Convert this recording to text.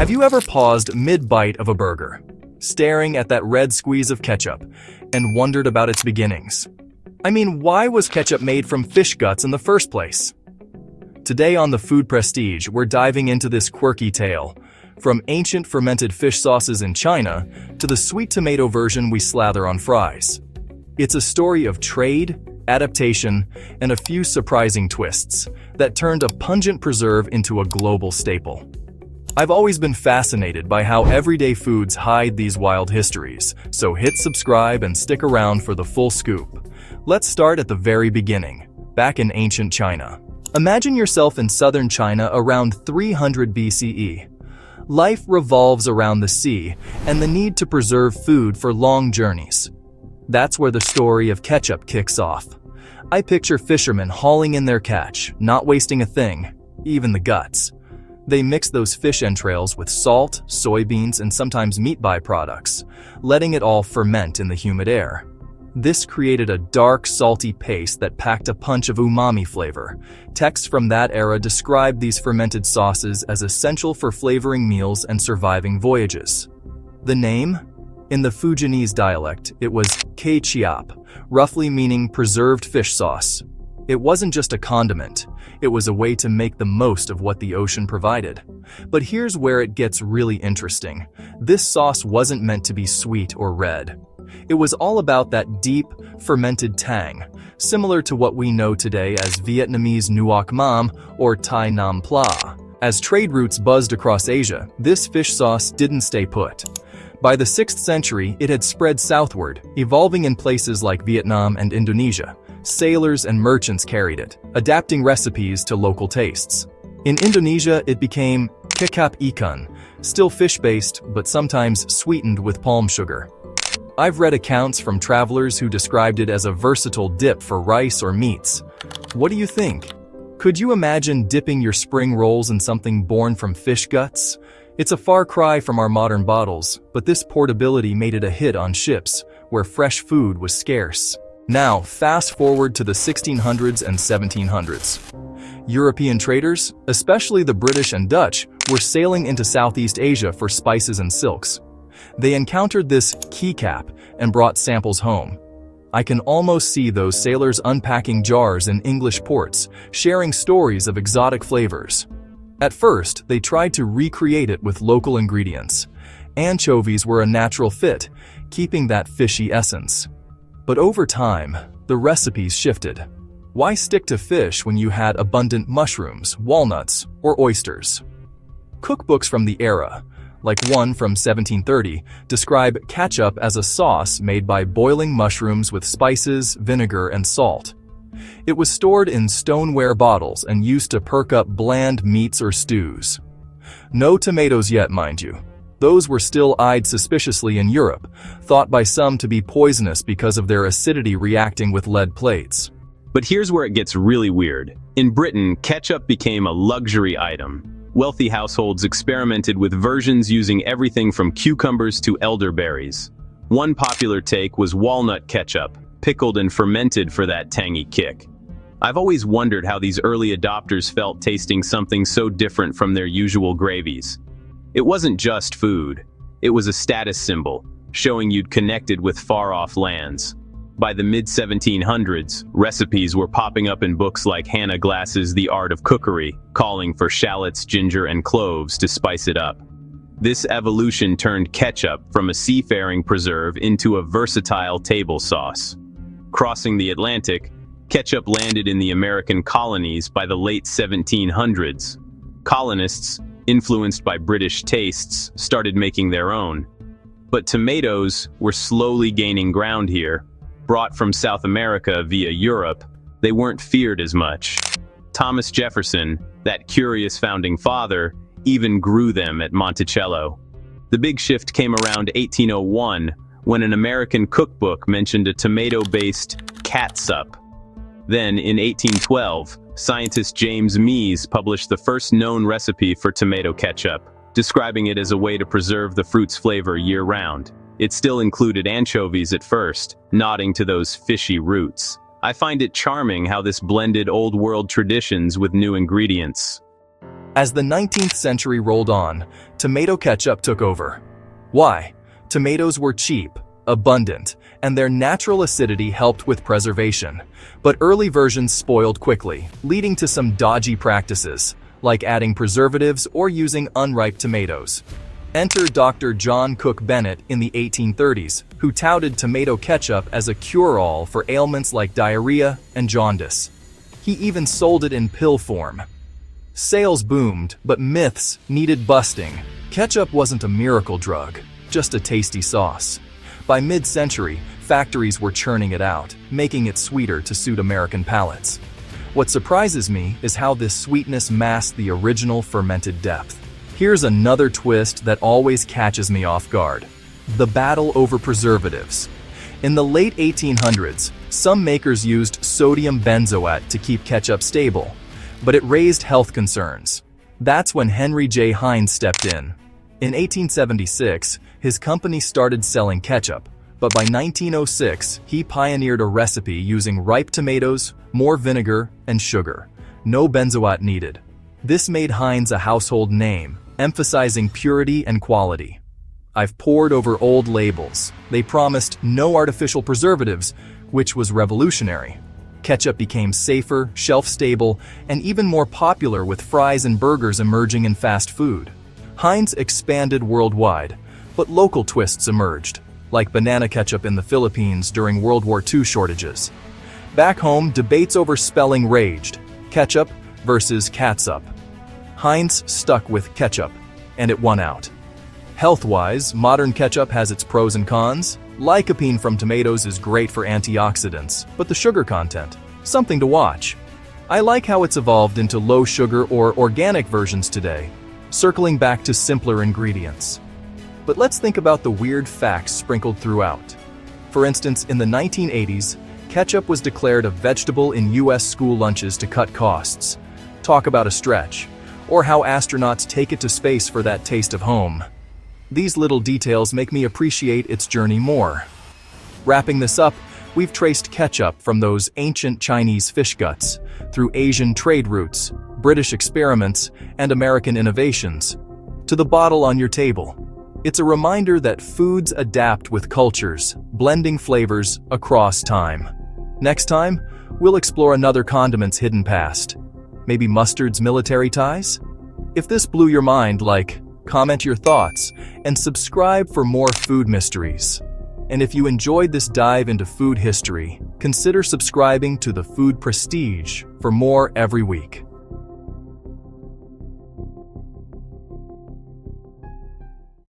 Have you ever paused mid-bite of a burger, staring at that red squeeze of ketchup, and wondered about its beginnings? I mean, why was ketchup made from fish guts in the first place? Today on the Food Prestige, we're diving into this quirky tale, from ancient fermented fish sauces in China to the sweet tomato version we slather on fries. It's a story of trade, adaptation, and a few surprising twists that turned a pungent preserve into a global staple. I've always been fascinated by how everyday foods hide these wild histories, so hit subscribe and stick around for the full scoop. Let's start at the very beginning, back in ancient China. Imagine yourself in southern China around 300 BCE. Life revolves around the sea and the need to preserve food for long journeys. That's where the story of ketchup kicks off. I picture fishermen hauling in their catch, not wasting a thing, even the guts. They mix those fish entrails with salt, soybeans, and sometimes meat byproducts, letting it all ferment in the humid air. This created a dark, salty paste that packed a punch of umami flavor. Texts from that era described these fermented sauces as essential for flavoring meals and surviving voyages. The name? In the Fujianese dialect, it was Ketchup, roughly meaning preserved fish sauce. It wasn't just a condiment, it was a way to make the most of what the ocean provided. But here's where it gets really interesting. This sauce wasn't meant to be sweet or red. It was all about that deep, fermented tang, similar to what we know today as Vietnamese nuoc mam or Thai nam pla. As trade routes buzzed across Asia, this fish sauce didn't stay put. By the 6th century, it had spread southward, evolving in places like Vietnam and Indonesia. Sailors and merchants carried it, adapting recipes to local tastes. In Indonesia, it became Ketchup ikan, still fish-based but sometimes sweetened with palm sugar. I've read accounts from travelers who described it as a versatile dip for rice or meats. What do you think? Could you imagine dipping your spring rolls in something born from fish guts? It's a far cry from our modern bottles, but this portability made it a hit on ships, where fresh food was scarce. Now, fast forward to the 1600s and 1700s. European traders, especially the British and Dutch, were sailing into Southeast Asia for spices and silks. They encountered this keycap and brought samples home. I can almost see those sailors unpacking jars in English ports, sharing stories of exotic flavors. At first, they tried to recreate it with local ingredients. Anchovies were a natural fit, keeping that fishy essence. But over time, the recipes shifted. Why stick to fish when you had abundant mushrooms, walnuts, or oysters? Cookbooks from the era, like one from 1730, describe ketchup as a sauce made by boiling mushrooms with spices, vinegar, and salt. It was stored in stoneware bottles and used to perk up bland meats or stews. No tomatoes yet, mind you. Those were still eyed suspiciously in Europe, thought by some to be poisonous because of their acidity reacting with lead plates. But here's where it gets really weird. In Britain, ketchup became a luxury item. Wealthy households experimented with versions using everything from cucumbers to elderberries. One popular take was walnut ketchup, pickled and fermented for that tangy kick. I've always wondered how these early adopters felt tasting something so different from their usual gravies. It wasn't just food. It was a status symbol, showing you'd connected with far-off lands. By the mid-1700s, recipes were popping up in books like Hannah Glass's The Art of Cookery, calling for shallots, ginger, and cloves to spice it up. This evolution turned ketchup from a seafaring preserve into a versatile table sauce. Crossing the Atlantic, ketchup landed in the American colonies by the late 1700s. Colonists, influenced by British tastes, started making their own. But tomatoes were slowly gaining ground here. Brought from South America via Europe, they weren't feared as much. Thomas Jefferson, that curious founding father, even grew them at Monticello. The big shift came around 1801, when an American cookbook mentioned a tomato-based catsup. Then, in 1812, scientist James Mees published the first known recipe for tomato ketchup, describing it as a way to preserve the fruit's flavor year-round. It still included anchovies at first, nodding to those fishy roots. I find it charming how this blended old-world traditions with new ingredients. As the 19th century rolled on, tomato ketchup took over. Why? Tomatoes were cheap, abundant, and their natural acidity helped with preservation. But early versions spoiled quickly, leading to some dodgy practices, like adding preservatives or using unripe tomatoes. Enter Dr. John Cook Bennett in the 1830s, who touted tomato ketchup as a cure-all for ailments like diarrhea and jaundice. He even sold it in pill form. Sales boomed, but myths needed busting. Ketchup wasn't a miracle drug, just a tasty sauce. By mid-century, factories were churning it out, making it sweeter to suit American palates. What surprises me is how this sweetness masked the original fermented depth. Here's another twist that always catches me off guard: the battle over preservatives. In the late 1800s, some makers used sodium benzoate to keep ketchup stable, but it raised health concerns. That's when Henry J. Heinz stepped in. In 1876, his company started selling ketchup, but by 1906, he pioneered a recipe using ripe tomatoes, more vinegar, and sugar. No benzoate needed. This made Heinz a household name, emphasizing purity and quality. I've pored over old labels. They promised no artificial preservatives, which was revolutionary. Ketchup became safer, shelf-stable, and even more popular with fries and burgers emerging in fast food. Heinz expanded worldwide, but local twists emerged, like banana ketchup in the Philippines during World War II shortages. Back home, debates over spelling raged: ketchup versus catsup. Heinz stuck with ketchup, and it won out. Health-wise, modern ketchup has its pros and cons. Lycopene from tomatoes is great for antioxidants, but the sugar content, something to watch. I like how it's evolved into low-sugar or organic versions today, circling back to simpler ingredients. But let's think about the weird facts sprinkled throughout. For instance, in the 1980s, ketchup was declared a vegetable in US school lunches to cut costs. Talk about a stretch. Or how astronauts take it to space for that taste of home. These little details make me appreciate its journey more. Wrapping this up, we've traced ketchup from those ancient Chinese fish guts, through Asian trade routes, British experiments, and American innovations, to the bottle on your table. It's a reminder that foods adapt with cultures, blending flavors across time. Next time, we'll explore another condiment's hidden past. Maybe mustard's military ties? If this blew your mind, comment your thoughts, and subscribe for more food mysteries. And if you enjoyed this dive into food history, consider subscribing to the Food Prestige for more every week.